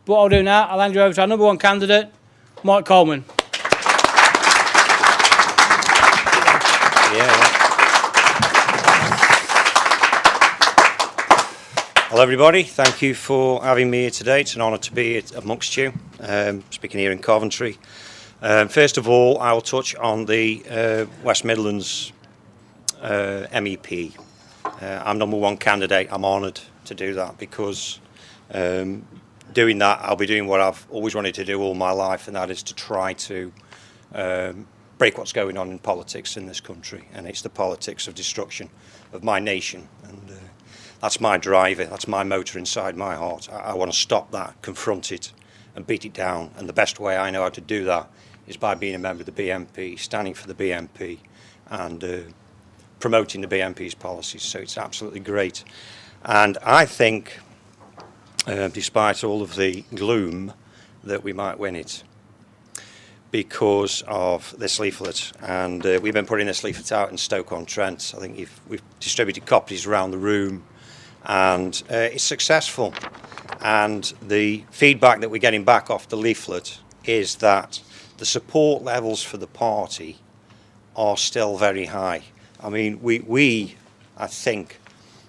But what I'll do now, I'll hand you over to our number one candidate, Mike Coleman. Hello everybody, thank you for having me here today. It's an honour to be amongst you, speaking here in Coventry. First of all, I'll touch on the West Midlands MEP. I'm number one candidate. I'm honoured to do that because doing that, I'll be doing what I've always wanted to do all my life, and that is to try to break what's going on in politics in this country, and it's the politics of destruction of my nation. And that's my driver, that's my motor inside my heart. I want to stop that, confront it and beat it down, and the best way I know how to do that is by being a member of the BNP, standing for the BNP and promoting the BNP's policies. So it's absolutely great. And I think, despite all of the gloom, that we might win it because of this leaflet. And we've been putting this leaflet out in Stoke-on-Trent. I think we've distributed copies around the room, and it's successful. And the feedback that we're getting back off the leaflet is that the support levels for the party are still very high. I mean, we I think,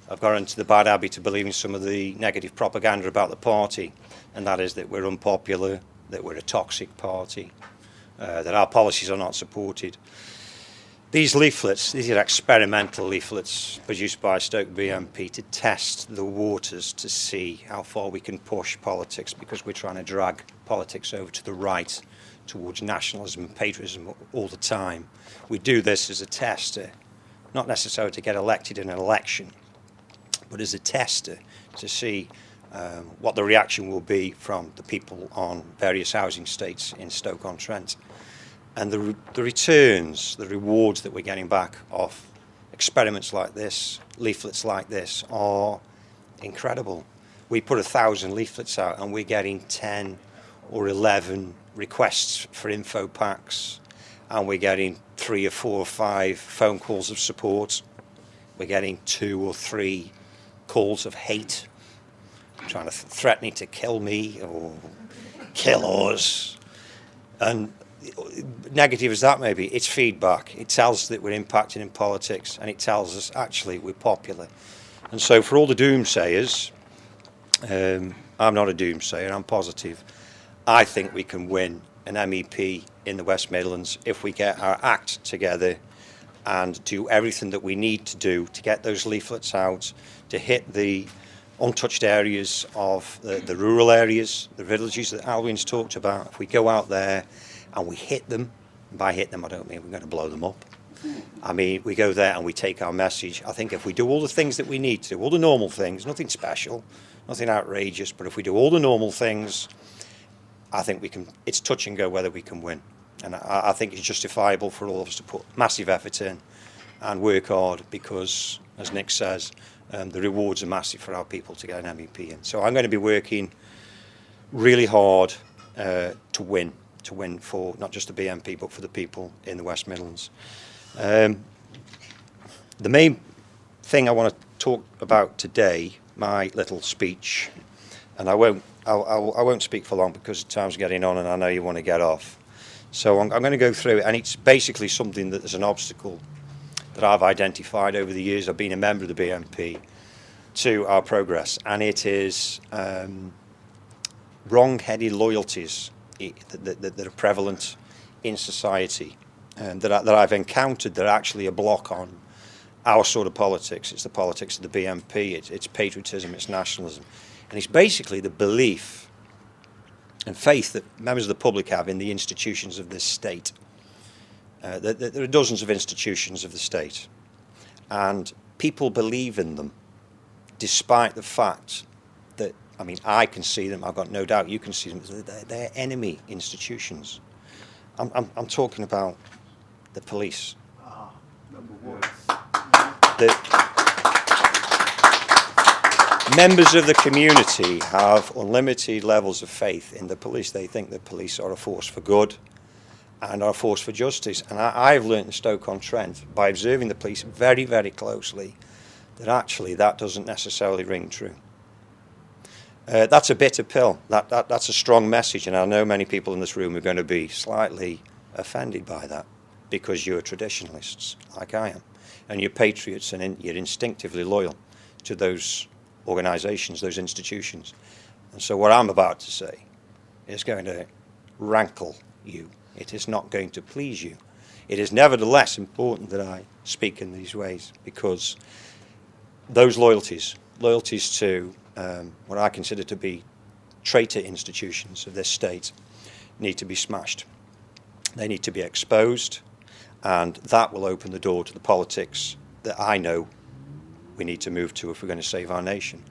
have got into the bad habit of believing some of the negative propaganda about the party, and that is that we're unpopular, that we're a toxic party, that our policies are not supported. These leaflets, these are experimental leaflets produced by Stoke BNP to test the waters to see how far we can push politics, because we're trying to drag politics over to the right towards nationalism and patriotism all the time. We do this as a tester, not necessarily to get elected in an election, but as a tester to see what the reaction will be from the people on various housing estates in Stoke-on-Trent. And the returns, the rewards that we're getting back off experiments like this, leaflets like this, are incredible. We put 1,000 leaflets out and we're getting 10 or 11 requests for info packs, and we're getting 3 or 4 or 5 phone calls of support. We're getting 2 or 3 calls of hate, trying to threatening to kill me or kill us. And negative as that may be, it's feedback. It tells us that we're impacting in politics, and it tells us actually we're popular. And so for all the doomsayers, I'm not a doomsayer, I'm positive. I think we can win an MEP in the West Midlands if we get our act together and do everything that we need to do to get those leaflets out, to hit the untouched areas of the rural areas, the villages that Alwyn's talked about. If we go out there and we hit them, and by hit them I don't mean we're going to blow them up. I mean, we go there and we take our message. I think if we do all the things that we need to, all the normal things, nothing special, nothing outrageous, but if we do all the normal things, I think we can. It's touch and go whether we can win. And I think it's justifiable for all of us to put massive effort in and work hard, because, as Nick says, the rewards are massive for our people to get an MEP in. So I'm going to be working really hard to win for not just the BNP but for the people in the West Midlands. The main thing I want to talk about today, my little speech, and I won't speak for long because time's getting on and I know you want to get off. So I'm going to go through it, and it's basically something that is an obstacle that I've identified over the years. I've been a member of the BNP to our progress, and it is wrong-headed loyalties that are prevalent in society, and that I've encountered that are actually a block on our sort of politics. It's the politics of the BNP, it's patriotism, it's nationalism, and it's basically the belief and faith that members of the public have in the institutions of this state. There are dozens of institutions of the state, and people believe in them despite the fact that, I mean, I can see them, I've got no doubt you can see them, they're enemy institutions. I'm talking about the police. Members of the community have unlimited levels of faith in the police. They think the police are a force for good and are a force for justice. And I've learnt in Stoke-on-Trent, by observing the police very, very closely, that actually that doesn't necessarily ring true. That's a bitter pill. That's a strong message, and I know many people in this room are going to be slightly offended by that because you're traditionalists, like I am, and you're patriots, and you're instinctively loyal to those organisations, those institutions. And so what I'm about to say is going to rankle you. It is not going to please you. It is nevertheless important that I speak in these ways, because those loyalties to what I consider to be traitor institutions of this state need to be smashed. They need to be exposed, and that will open the door to the politics that I know we need to move to if we're going to save our nation.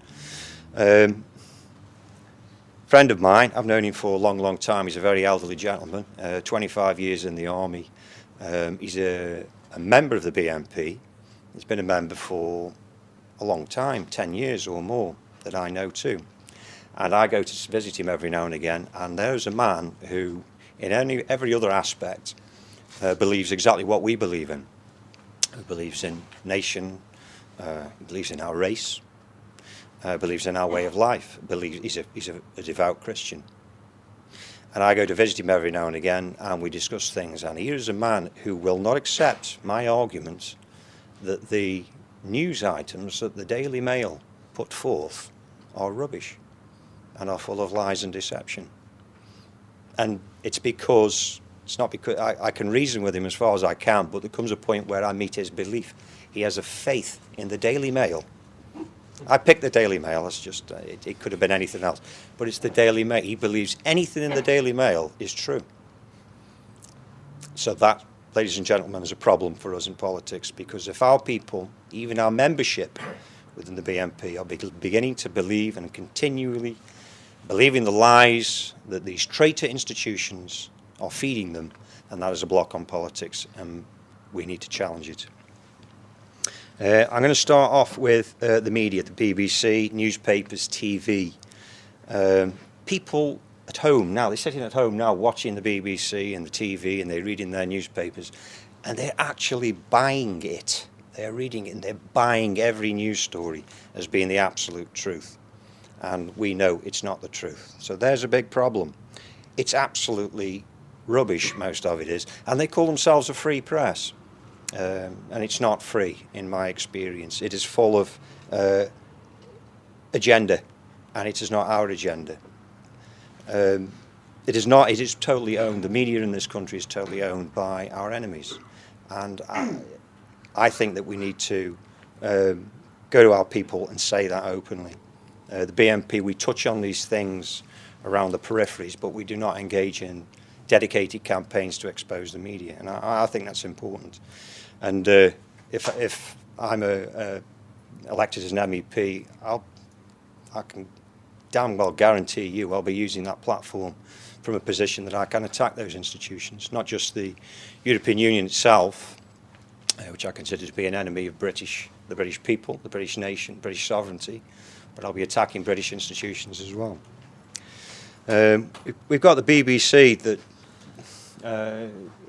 Friend of mine, I've known him for a long, long time. He's a very elderly gentleman, 25 years in the army. He's a member of the BNP. He's been a member for a long time, 10 years or more, that I know too. And I go to visit him every now and again, and there's a man who, in every other aspect, believes exactly what we believe in. He believes in nation, he believes in our race, believes in our way of life, he's a devout Christian. And I go to visit him every now and again, and we discuss things. And here is a man who will not accept my argument that the news items that the Daily Mail put forth are rubbish and are full of lies and deception. And it's not because I can reason with him as far as I can, but there comes a point where I meet his belief. He has a faith in the Daily Mail. I picked the Daily Mail. It's just it could have been anything else, but it's the Daily Mail. He believes anything in the Daily Mail is true. So that, ladies and gentlemen, is a problem for us in politics, because if our people, even our membership within the BNP, are beginning to believe and continually believing the lies that these traitor institutions are feeding them, and that is a block on politics, and we need to challenge it. I'm going to start off with the media, the BBC, newspapers, TV. People at home now, they're sitting at home now watching the BBC and the TV, and they're reading their newspapers, and they're actually buying it. They're reading it, and they're buying every news story as being the absolute truth. And we know it's not the truth. So there's a big problem. It's absolutely rubbish, most of it is. And they call themselves a free press. And it's not free, in my experience. It is full of agenda, and it is not our agenda. It is totally owned. The media in this country is totally owned by our enemies. And I think that we need to go to our people and say that openly. The BNP, we touch on these things around the peripheries, but we do not engage in dedicated campaigns to expose the media, and I think that's important. And if I'm elected as an MEP, I can damn well guarantee you I'll be using that platform from a position that I can attack those institutions, not just the European Union itself, which I consider to be an enemy of the British people, the British nation, British sovereignty, but I'll be attacking British institutions as well. We've got the BBC that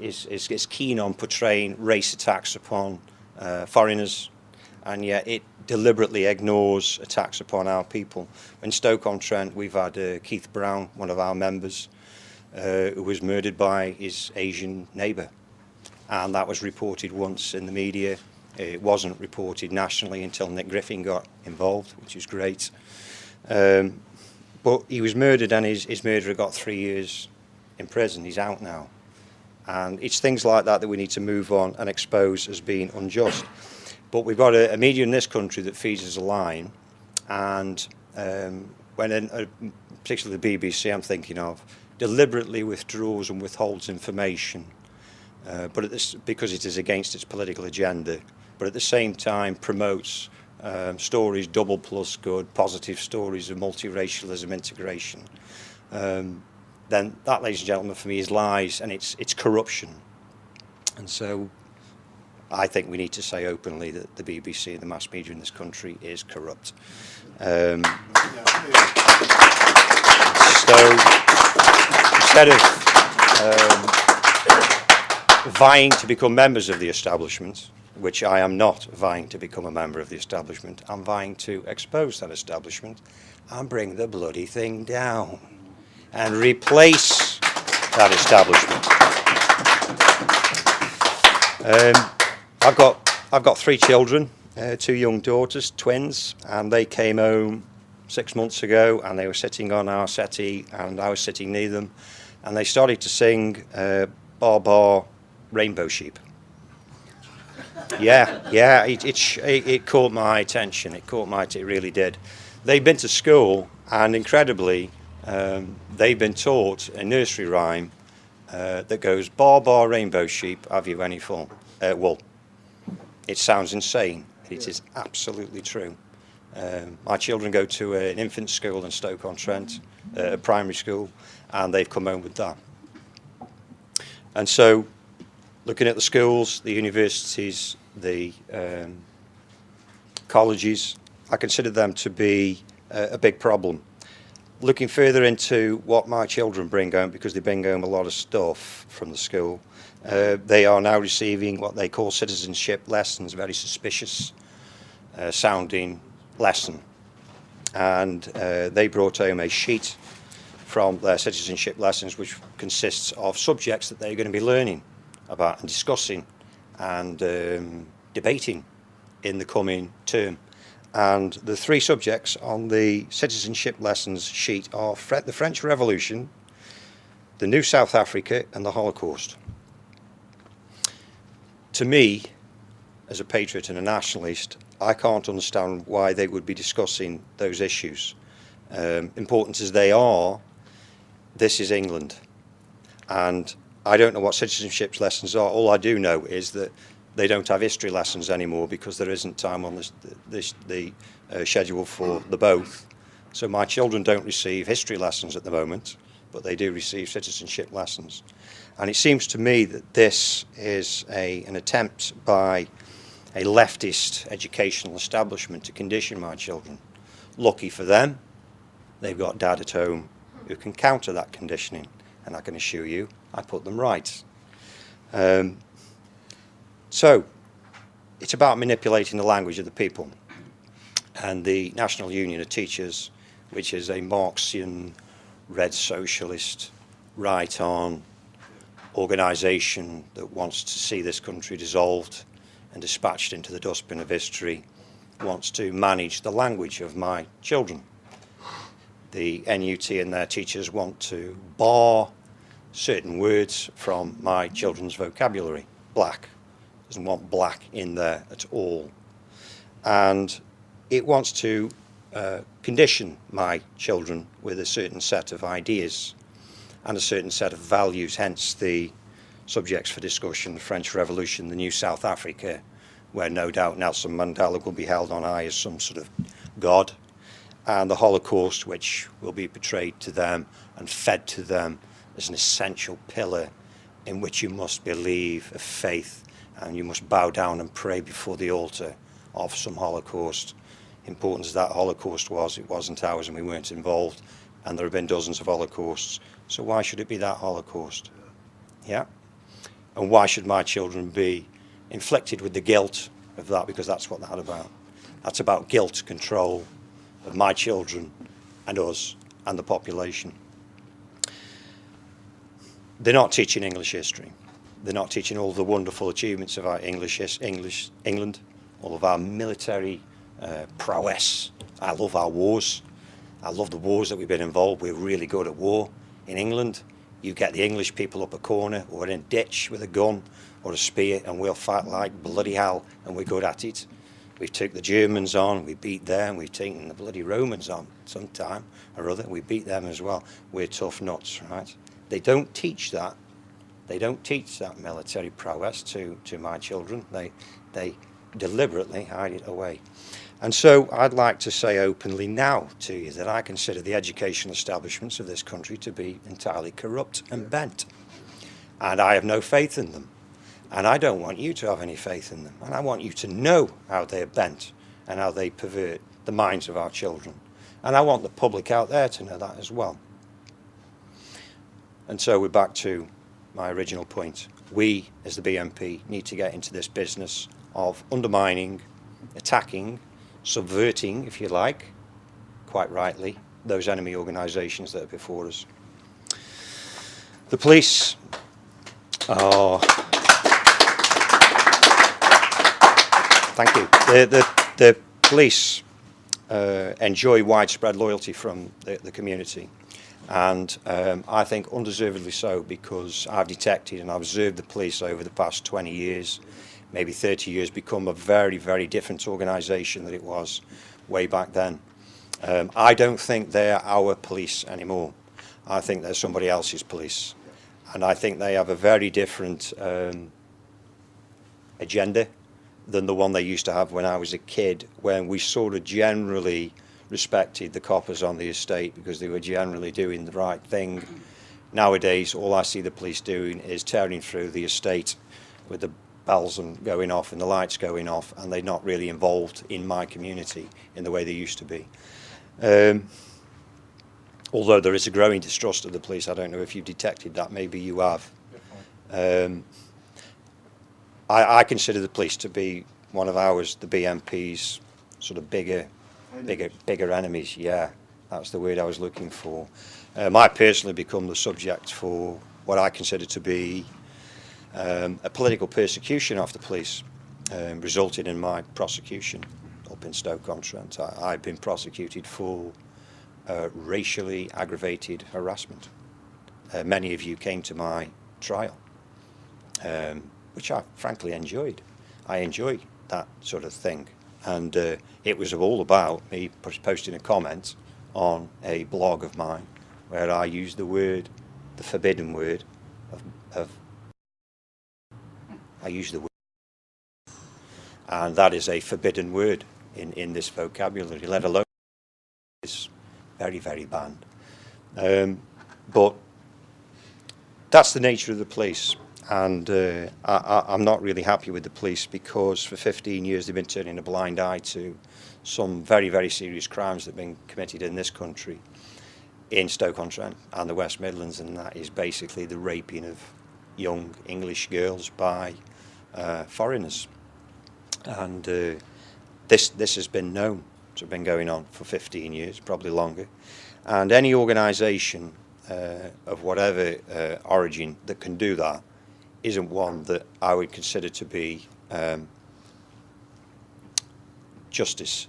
is keen on portraying race attacks upon foreigners, and yet it deliberately ignores attacks upon our people. In Stoke-on-Trent, we've had Keith Brown, one of our members, who was murdered by his Asian neighbour, and that was reported once in the media. It wasn't reported nationally until Nick Griffin got involved, which was great. But he was murdered, and his murderer got 3 years in prison. He's out now. And it's things like that that we need to move on and expose as being unjust. But we've got a media in this country that feeds us a line, and particularly the BBC I'm thinking of, deliberately withdraws and withholds information, because it is against its political agenda, but at the same time promotes stories, double plus good, positive stories of multiracialism, integration. Then that, ladies and gentlemen, for me is lies, and it's corruption. And so I think we need to say openly that the BBC and the mass media in this country is corrupt. So instead of vying to become members of the establishment, which I am not vying to become a member of the establishment. I'm vying to expose that establishment and bring the bloody thing down and replace that establishment. I've got 3 children, 2 young daughters, twins, and they came home 6 months ago, and they were sitting on our settee, and I was sitting near them, and they started to sing Bar Bar Rainbow Sheep. Yeah, it caught my attention. It really did. They've been to school, and incredibly, they've been taught a nursery rhyme that goes, Bar Bar Rainbow Sheep, have you any wool? It sounds insane. It is absolutely true. My children go to an infant school in Stoke-on-Trent, a primary school, and they've come home with that. And so, looking at the schools, the universities, the colleges, I consider them to be a big problem. Looking further into what my children bring home, because they bring home a lot of stuff from the school, they are now receiving what they call citizenship lessons, very suspicious sounding lesson. And they brought home a sheet from their citizenship lessons which consists of subjects that they're going to be learning about and discussing and debating in the coming term. And the 3 subjects on the citizenship lessons sheet are the French Revolution, the New South Africa, and the Holocaust. To me, as a patriot and a nationalist, I can't understand why they would be discussing those issues. Important as they are, this is England. And I don't know what citizenship lessons are. All I do know is that they don't have history lessons anymore because there isn't time on the schedule for the both. So my children don't receive history lessons at the moment, but they do receive citizenship lessons. And it seems to me that this is an attempt by a leftist educational establishment to condition my children. Lucky for them, they've got dad at home who can counter that conditioning, and I can assure you I put them right. So it's about manipulating the language of the people. And the National Union of Teachers, which is a Marxian, red socialist, right-on organisation that wants to see this country dissolved and dispatched into the dustbin of history, wants to manage the language of my children. The NUT and their teachers want to bar certain words from my children's vocabulary. Black. Doesn't want black in there at all. And it wants to condition my children with a certain set of ideas and a certain set of values, hence the subjects for discussion, the French Revolution, the New South Africa, where no doubt Nelson Mandela will be held on high as some sort of god, and the Holocaust, which will be portrayed to them and fed to them as an essential pillar in which you must believe of faith and you must bow down and pray before the altar of some Holocaust. Important as that Holocaust was, it wasn't ours and we weren't involved, and there have been dozens of Holocausts. So why should it be that Holocaust? Yeah? And why should my children be inflicted with the guilt of that? Because that's what that's about. That's about guilt control of my children and us and the population. They're not teaching English history. They're not teaching all the wonderful achievements of our England, all of our military prowess. I love our wars. I love the wars that we've been involved. We're really good at war in England. You get the English people up a corner or in a ditch with a gun or a spear, and we'll fight like bloody hell, and we're good at it. We've took the Germans on, we beat them. We've taken the bloody Romans on sometime or other. We beat them as well. We're tough nuts, right? They don't teach that. They don't teach that military prowess to my children. They deliberately hide it away. And so I'd like to say openly now to you that I consider the educational establishments of this country to be entirely corrupt and bent. And I have no faith in them. And I don't want you to have any faith in them. And I want you to know how they're bent and how they pervert the minds of our children. And I want the public out there to know that as well. And so we're back to my original point. We, as the BNP, need to get into this business of undermining, attacking, subverting, if you like, quite rightly, those enemy organisations that are before us. The police are... Thank you. The police enjoy widespread loyalty from the community, and I think undeservedly so, because I've detected and I've observed the police over the past 20 years, maybe 30 years, become a very, very different organisation than it was way back then. I don't think they're our police anymore. I think they're somebody else's police, and I think they have a very different agenda than the one they used to have when I was a kid, when we sort of generally respected the coppers on the estate because they were generally doing the right thing. Nowadays, all I see the police doing is tearing through the estate with the bells and going off and the lights going off, and they're not really involved in my community in the way they used to be. Although there is a growing distrust of the police. I don't know if you've detected that, maybe you have. I consider the police to be one of ours, the BNP's sort of bigger enemies. Yeah, that's the word I was looking for. I personally become the subject for what I consider to be a political persecution of the police, resulting in my prosecution up in Stoke-on-Trent. I've been prosecuted for racially aggravated harassment. Many of you came to my trial, which I frankly enjoyed. I enjoy that sort of thing, and it was all about me posting a comment on a blog of mine where I used the word, the forbidden word I used the word, and that is a forbidden word in this vocabulary, let alone is very, very banned. But that's the nature of the police. And I'm not really happy with the police, because for 15 years they've been turning a blind eye to some very, very serious crimes that have been committed in this country, in Stoke-on-Trent and the West Midlands, and that is basically the raping of young English girls by foreigners. And this has been known to have been going on for 15 years, probably longer. And any organisation of whatever origin that can do that isn't one that I would consider to be justice,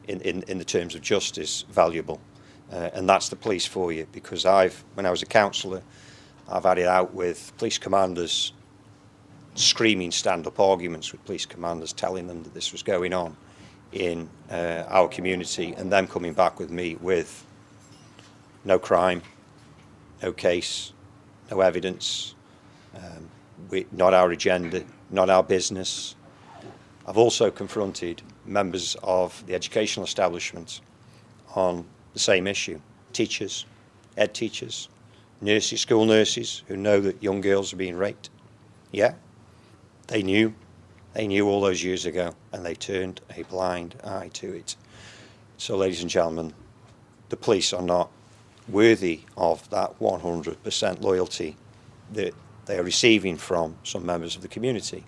in the terms of justice, valuable. And that's the police for you, because when I was a councillor, I've had it out with police commanders, screaming stand-up arguments with police commanders, telling them that this was going on in our community, and them coming back with me with no crime, no case, no evidence, not our agenda, not our business. I've also confronted members of the educational establishment on the same issue. Teachers, ed teachers, nurses, school nurses who know that young girls are being raped. Yeah, they knew all those years ago, and they turned a blind eye to it. So, ladies and gentlemen, the police are not worthy of that 100% loyalty that they are receiving from some members of the community.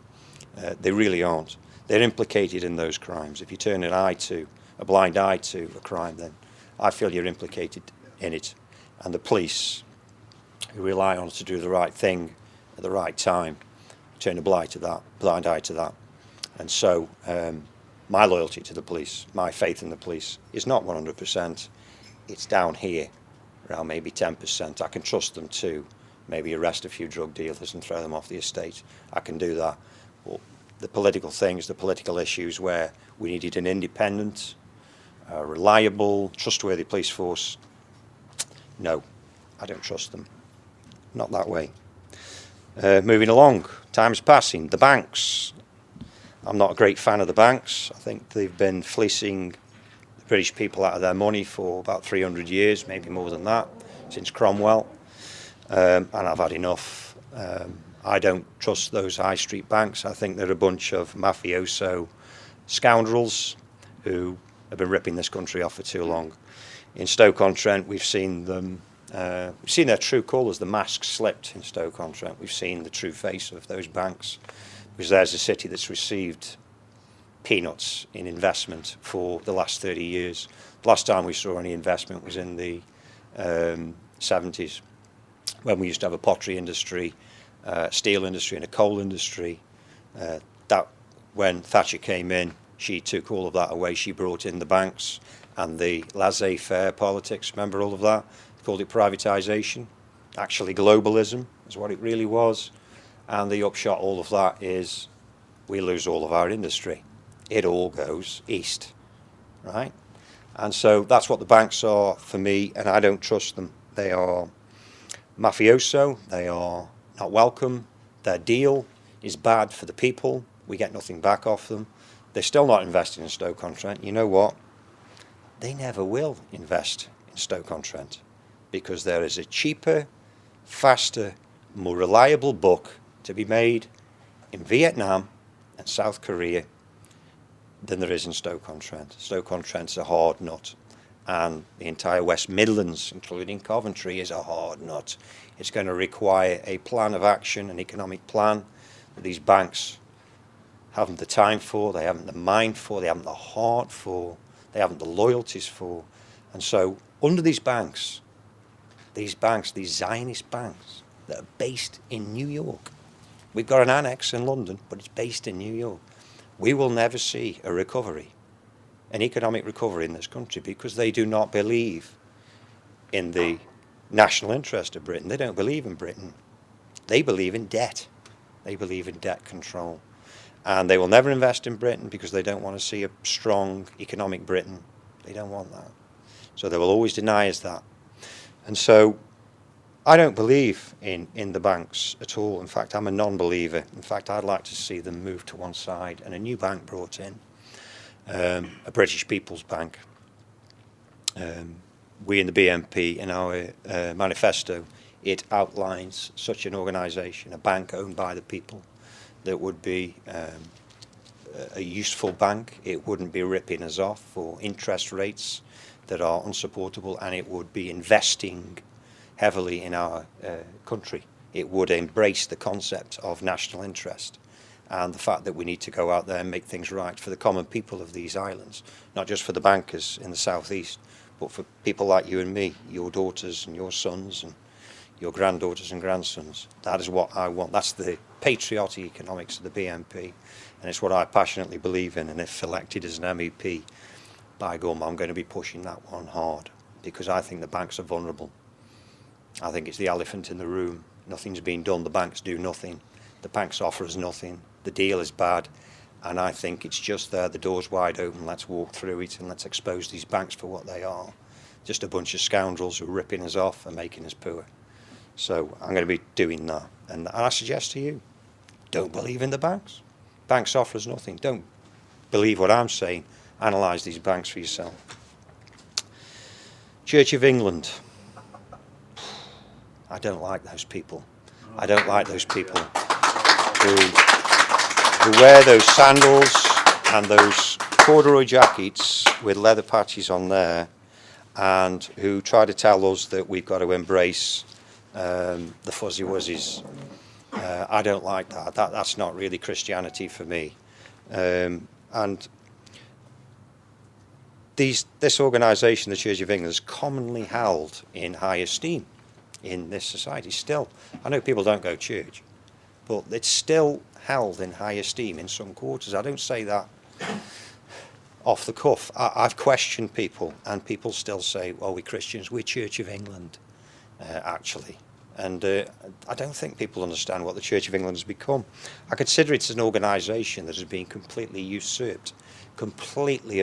They really aren't. They're implicated in those crimes. If you turn a blind eye to a crime, then I feel you're implicated in it. And the police, who rely on us to do the right thing at the right time, turn a blind eye to that. And so my loyalty to the police, my faith in the police, is not 100%. It's down here, around maybe 10%. I can trust them to maybe arrest a few drug dealers and throw them off the estate. I can do that. But the political things, the political issues where we needed an independent, reliable, trustworthy police force, no, I don't trust them. Not that way. Moving along, time's passing. The banks. I'm not a great fan of the banks. I think they've been fleecing the British people out of their money for about 300 years, maybe more than that, since Cromwell. And I've had enough. I don't trust those high street banks. I think they're a bunch of mafioso scoundrels who have been ripping this country off for too long. In Stoke-on-Trent, we've seen them. We've seen their true colours. The mask slipped in Stoke-on-Trent. We've seen the true face of those banks, because there's a city that's received peanuts in investment for the last 30 years. The last time we saw any investment was in the 70s, when we used to have a pottery industry, steel industry and a coal industry. That when Thatcher came in, she took all of that away. She brought in the banks and the laissez-faire politics. Remember all of that? They called it privatisation. Actually, globalism is what it really was. And the upshot of all of that is we lose all of our industry. It all goes east, right? And so that's what the banks are for me, and I don't trust them. They are mafioso. They are not welcome. Their deal is bad for the people. We get nothing back off them. They're still not investing in Stoke-on-Trent. You know what? They never will invest in Stoke-on-Trent because there is a cheaper, faster, more reliable buck to be made in Vietnam and South Korea than there is in Stoke-on-Trent. Stoke-on-Trent's a hard nut, and the entire West Midlands, including Coventry, is a hard nut. It's going to require a plan of action, an economic plan that these banks haven't the time for, they haven't the mind for, they haven't the heart for, they haven't the loyalties for. And so under these banks, these Zionist banks that are based in New York, we've got an annex in London, but it's based in New York. We will never see a recovery, an economic recovery in this country, because they do not believe in the national interest of Britain. They don't believe in Britain. They believe in debt. They believe in debt control. And they will never invest in Britain because they don't want to see a strong economic Britain. They don't want that. So they will always deny us that. And so I don't believe in the banks at all. In fact, I'm a non-believer. In fact, I'd like to see them move to one side and a new bank brought in, a British People's Bank. We in the BNP, in our manifesto, it outlines such an organisation, a bank owned by the people, that would be a useful bank. It wouldn't be ripping us off for interest rates that are unsupportable, and it would be investing heavily in our country. It would embrace the concept of national interest and the fact that we need to go out there and make things right for the common people of these islands, not just for the bankers in the southeast, but for people like you and me, your daughters and your sons and your granddaughters and grandsons. That is what I want. That's the patriotic economics of the BNP, and it's what I passionately believe in. And if elected as an MEP, by gum, I'm going to be pushing that one hard, because I think the banks are vulnerable. I think it's the elephant in the room. Nothing's been done. The banks do nothing. The banks offer us nothing. The deal is bad. And I think it's just there. The door's wide open. Let's walk through it and let's expose these banks for what they are. Just a bunch of scoundrels who are ripping us off and making us poor. So I'm going to be doing that. And I suggest to you, don't believe in the banks. Banks offer us nothing. Don't believe what I'm saying. Analyse these banks for yourself. Church of England. I don't like those people. I don't like those people who wear those sandals and those corduroy jackets with leather patches on there, and who try to tell us that we've got to embrace the fuzzy wuzzies. I don't like that. That's not really Christianity for me. And this organisation, the Church of England, is commonly held in high esteem in this society still. I know people don't go to church, but it's still held in high esteem in some quarters. I don't say that off the cuff. I've questioned people, and people still say, well, we're Christians, we're Church of England, actually. And I don't think people understand what the Church of England has become. I consider it as an organisation that has been completely usurped, completely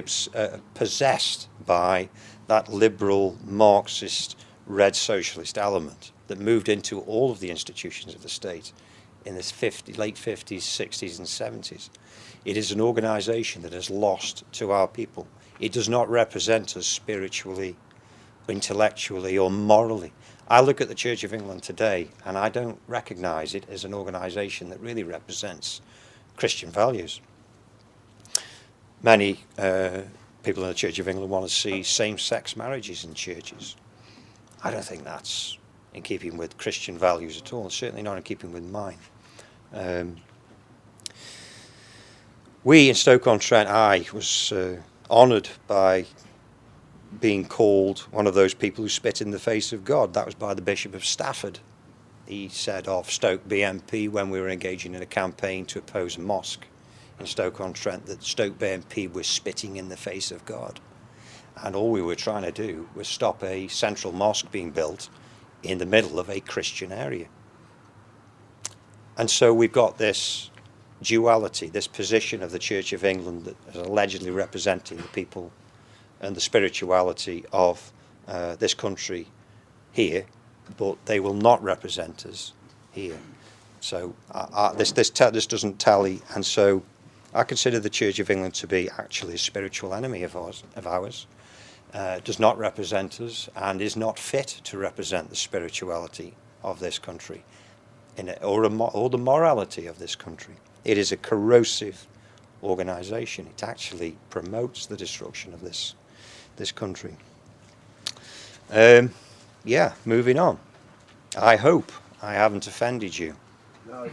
possessed by that liberal, Marxist, red socialist element that moved into all of the institutions of the state in the late 50s, 60s and 70s. It is an organisation that has lost to our people. It does not represent us spiritually, intellectually or morally. I look at the Church of England today and I don't recognise it as an organisation that really represents Christian values. Many people in the Church of England want to see same-sex marriages in churches. I don't think that's in keeping with Christian values at all, certainly not in keeping with mine. We in Stoke-on-Trent, I was honoured by being called one of those people who spit in the face of God. That was by the Bishop of Stafford. He said of Stoke BNP when we were engaging in a campaign to oppose a mosque in Stoke-on-Trent that Stoke BNP was spitting in the face of God. And all we were trying to do was stop a central mosque being built in the middle of a Christian area. And so we've got this duality, this position of the Church of England that is allegedly representing the people and the spirituality of this country here, but they will not represent us here. So this doesn't tally, and so I consider the Church of England to be actually a spiritual enemy of ours. Does not represent us and is not fit to represent the spirituality of this country or the morality of this country. It is a corrosive organisation. It actually promotes the destruction of this country. Yeah, moving on. I hope I haven't offended you. No,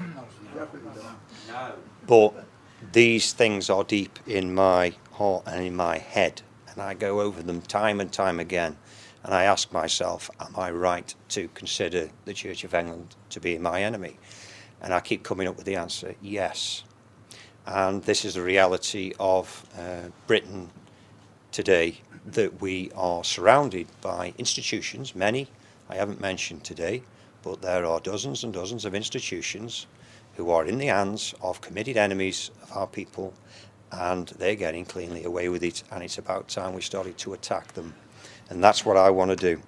definitely not. But these things are deep in my heart and in my head, and I go over them time and time again, and I ask myself, am I right to consider the Church of England to be my enemy? And I keep coming up with the answer, yes. And this is the reality of Britain today, that we are surrounded by institutions, many I haven't mentioned today, but there are dozens and dozens of institutions who are in the hands of committed enemies of our people, and they're getting cleanly away with it, and it's about time we started to attack them. And that's what I want to do.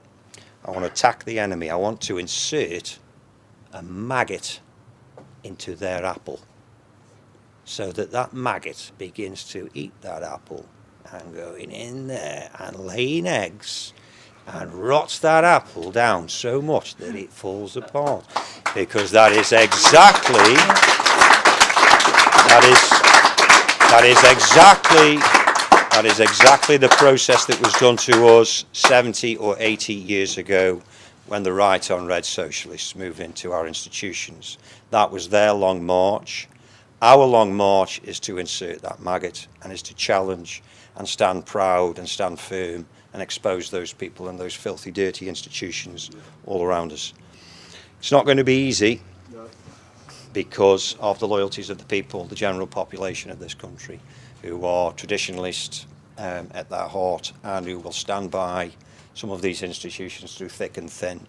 I want to attack the enemy. I want to insert a maggot into their apple, so that that maggot begins to eat that apple and going in there and laying eggs and rots that apple down so much that it falls apart. Because that is exactly the process that was done to us 70 or 80 years ago when the right on red socialists moved into our institutions. That was their long march. Our long march is to insert that maggot and is to challenge and stand proud and stand firm and expose those people and those filthy, dirty institutions all around us. It's not going to be easy because of the loyalties of the people, the general population of this country, who are traditionalists at their heart and who will stand by some of these institutions through thick and thin,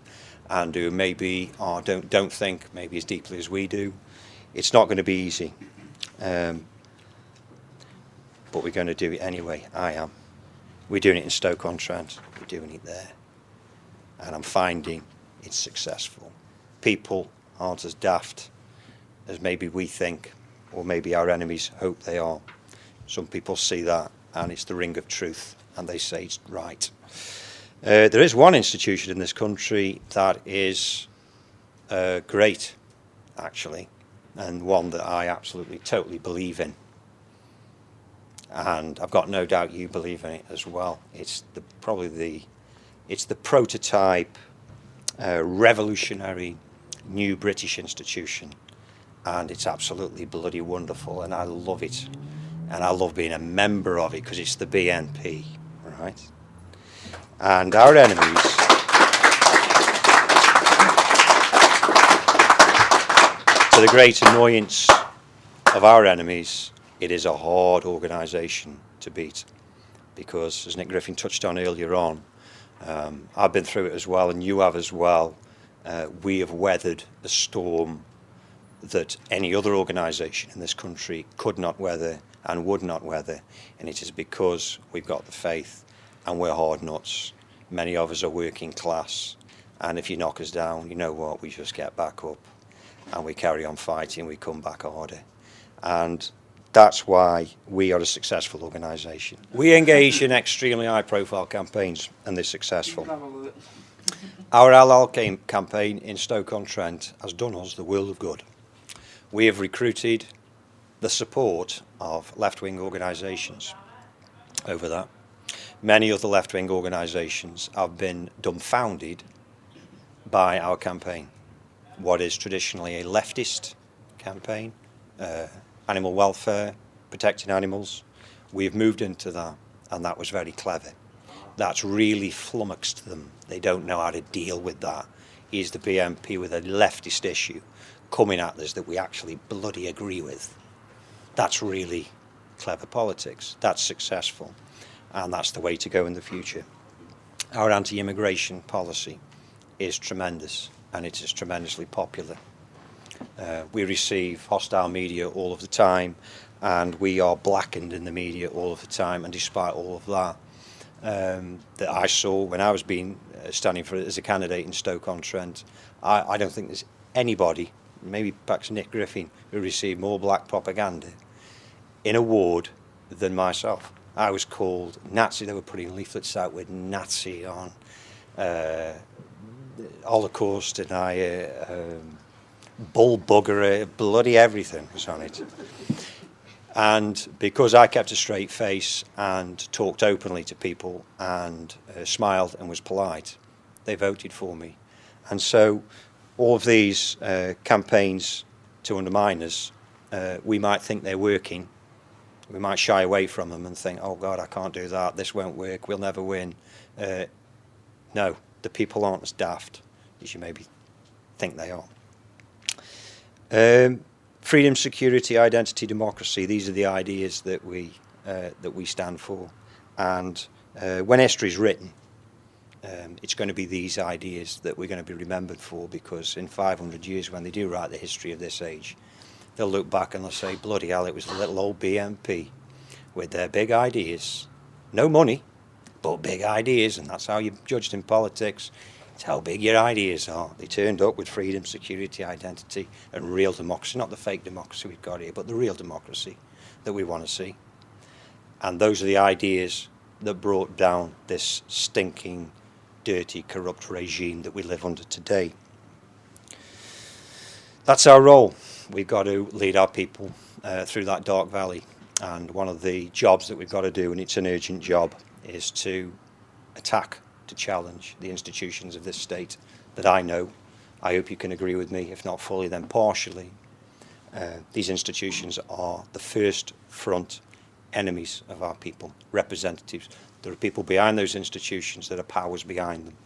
and who maybe don't think maybe as deeply as we do. It's not going to be easy, but we're going to do it anyway. I am. We're doing it in Stoke-on-Trent. We're doing it there, and I'm finding it's successful. People aren't as daft as maybe we think, or maybe our enemies hope they are. Some people see that, and it's the ring of truth, and they say it's right. There is one institution in this country that is great, actually, and one that I absolutely, totally believe in. And I've got no doubt you believe in it as well. It's the prototype, revolutionary, new British institution, and it's absolutely bloody wonderful, and I love it, and I love being a member of it because it's the BNP, right? And our enemies, to the great annoyance of our enemies, it is a hard organisation to beat, because as Nick Griffin touched on earlier on, I've been through it as well, and you have as well. We have weathered a storm that any other organisation in this country could not weather and would not weather, and it is because we've got the faith and we're hard nuts. Many of us are working class, and if you knock us down, you know what, we just get back up and we carry on fighting, we come back harder. And that's why we are a successful organisation. We engage in extremely high profile campaigns, and they're successful. Our Halal campaign in Stoke-on-Trent has done us the world of good. We have recruited the support of left-wing organisations over that. Many of the left-wing organisations have been dumbfounded by our campaign. What is traditionally a leftist campaign, animal welfare, protecting animals. We've moved into that, and that was very clever. That's really flummoxed them. They don't know how to deal with that. Is the BNP with a leftist issue coming at us that we actually bloody agree with? That's really clever politics. That's successful, and that's the way to go in the future. Our anti-immigration policy is tremendous, and it is tremendously popular. We receive hostile media all of the time, and we are blackened in the media all of the time. And despite all of that, that I saw when I was standing for as a candidate in Stoke-on-Trent, I don't think there's anybody, maybe perhaps Nick Griffin, who received more black propaganda in a ward than myself. I was called Nazi. They were putting leaflets out with Nazi on, Holocaust, and bull buggerer, bloody everything was on it. And because I kept a straight face and talked openly to people and smiled and was polite, they voted for me. And so all of these campaigns to undermine us, we might think they're working. We might shy away from them and think, oh God, I can't do that, this won't work, we'll never win. No, the people aren't as daft as you maybe think they are. Freedom, security, identity, democracy, these are the ideas that we stand for. And when history is written, it's going to be these ideas that we're going to be remembered for, because in 500 years, when they do write the history of this age, they'll look back and they'll say, bloody hell, it was the little old BNP with their big ideas. No money, but big ideas, and that's how you're judged in politics. It's how big your ideas are. They turned up with freedom, security, identity, and real democracy. Not the fake democracy we've got here, but the real democracy that we want to see. And those are the ideas that brought down this stinking, dirty, corrupt regime that we live under today. That's our role. We've got to lead our people through that dark valley. And one of the jobs that we've got to do, and it's an urgent job, is to attack, to challenge the institutions of this state that I know. I hope you can agree with me, if not fully, then partially. These institutions are the first front enemies of our people, representatives. There are people behind those institutions that are powers behind them.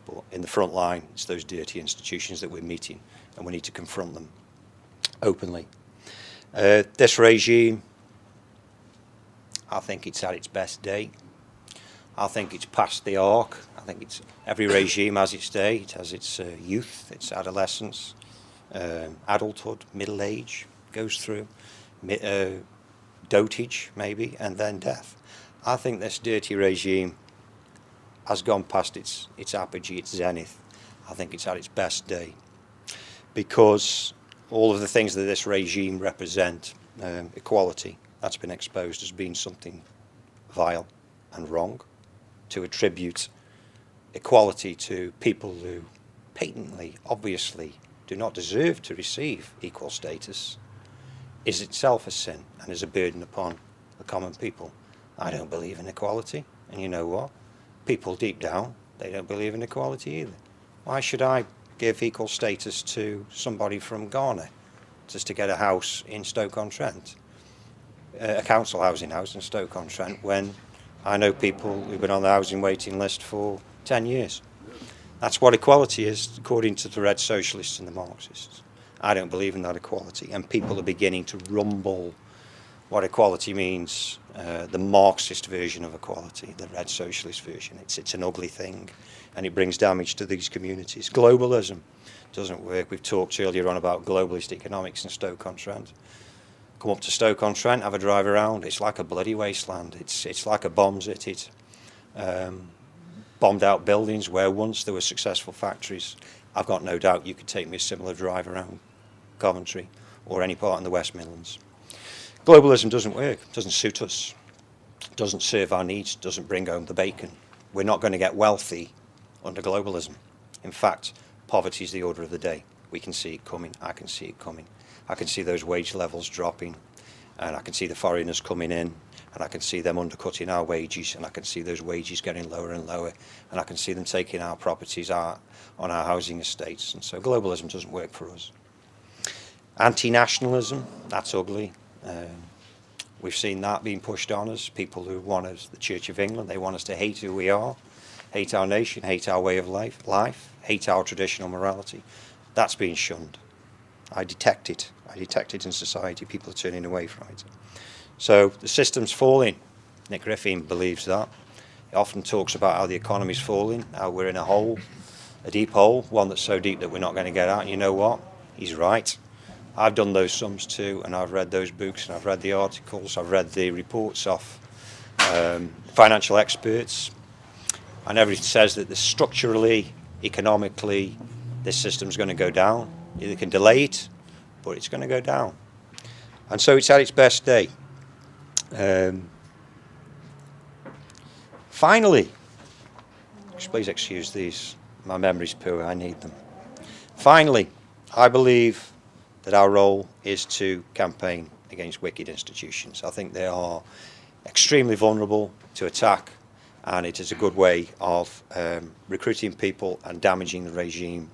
But in the front line, it's those dirty institutions that we're meeting, and we need to confront them openly. This regime, I think it's at its best day. I think it's past the arc. I think it's every regime has its day. It has its youth, its adolescence, adulthood, middle age, goes through dotage maybe, and then death. I think this dirty regime has gone past its apogee, its zenith. I think it's at its best day, because all of the things that this regime represent, equality, that's been exposed as being something vile and wrong. To attribute equality to people who patently, obviously, do not deserve to receive equal status is itself a sin and is a burden upon the common people. I don't believe in equality, and you know what? People deep down, they don't believe in equality either. Why should I give equal status to somebody from Ghana just to get a house in Stoke-on-Trent, a council housing house in Stoke-on-Trent, when I know people who've been on the housing waiting list for 10 years. That's what equality is, according to the red socialists and the Marxists. I don't believe in that equality, and people are beginning to rumble what equality means, the Marxist version of equality, the red socialist version. It's an ugly thing, and it brings damage to these communities. Globalism doesn't work. We've talked earlier on about globalist economics in Stoke-on-Trent. Come up to Stoke-on-Trent, have a drive around. It's like a bloody wasteland. It's like a bomb's hit it. Bombed out buildings where once there were successful factories. I've got no doubt you could take me a similar drive around Coventry or any part in the West Midlands. Globalism doesn't work, doesn't suit us, doesn't serve our needs, doesn't bring home the bacon. We're not going to get wealthy under globalism. In fact, poverty is the order of the day. We can see it coming. I can see it coming. I can see those wage levels dropping, and I can see the foreigners coming in, and I can see them undercutting our wages, and I can see those wages getting lower and lower, and I can see them taking our properties out on our housing estates. And so globalism doesn't work for us. Anti-nationalism, that's ugly. We've seen that being pushed on us. People who want us, the Church of England, they want us to hate who we are, hate our nation, hate our way of life, hate our traditional morality. That's being shunned. I detect it. I detect it in society. People are turning away from it. So the system's falling. Nick Griffin believes that. He often talks about how the economy's falling, how we're in a hole, a deep hole, one that's so deep that we're not going to get out. And you know what? He's right. I've done those sums too, and I've read those books, and I've read the articles, I've read the reports of financial experts, and everything says that structurally, economically, this system's going to go down. They can delay it, but it's going to go down. And so it's at its best day. Finally, please excuse these, my memory's poor, I need them. Finally, I believe that our role is to campaign against wicked institutions. I think they are extremely vulnerable to attack, and it is a good way of recruiting people and damaging the regime.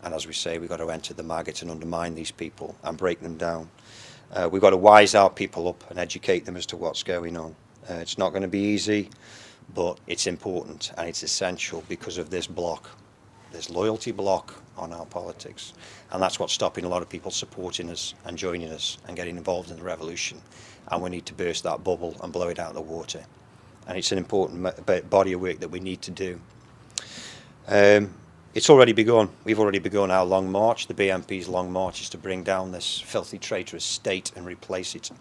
And as we say, we've got to enter the maggots and undermine these people and break them down. We've got to wise our people up and educate them as to what's going on. It's not going to be easy, but it's important and it's essential because of this block, this loyalty block on our politics. And that's what's stopping a lot of people supporting us and joining us and getting involved in the revolution. And we need to burst that bubble and blow it out of the water. And it's an important body of work that we need to do. It's already begun. We've already begun our long march. The BNP's long march is to bring down this filthy, traitorous state and replace it.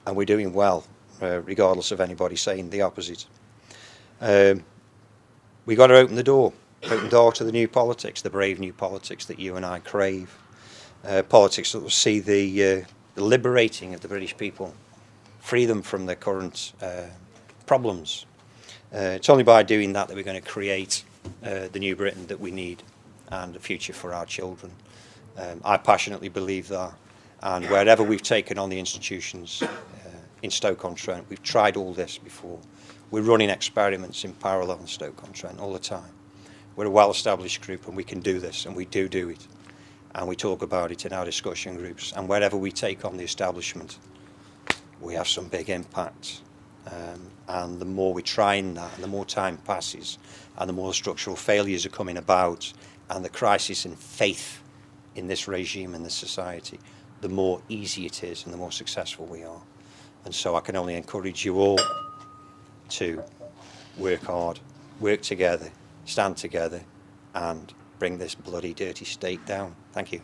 And we're doing well, regardless of anybody saying the opposite. We've got to open the door. Open the door to the new politics, the brave new politics that you and I crave. Politics that will see the liberating of the British people, free them from their current problems. It's only by doing that that we're going to create the new Britain that we need and a future for our children. I passionately believe that, and wherever we've taken on the institutions in Stoke-on-Trent, we've tried all this before. We're running experiments in parallel in Stoke-on-Trent all the time. We're a well-established group and we can do this, and we do it. And we talk about it in our discussion groups. And wherever we take on the establishment, we have some big impact. And the more we try in that, and the more time passes, and the more structural failures are coming about, and the crisis in faith in this regime and this society, the more easy it is and the more successful we are. And so I can only encourage you all to work hard, work together, stand together and bring this bloody dirty state down. Thank you.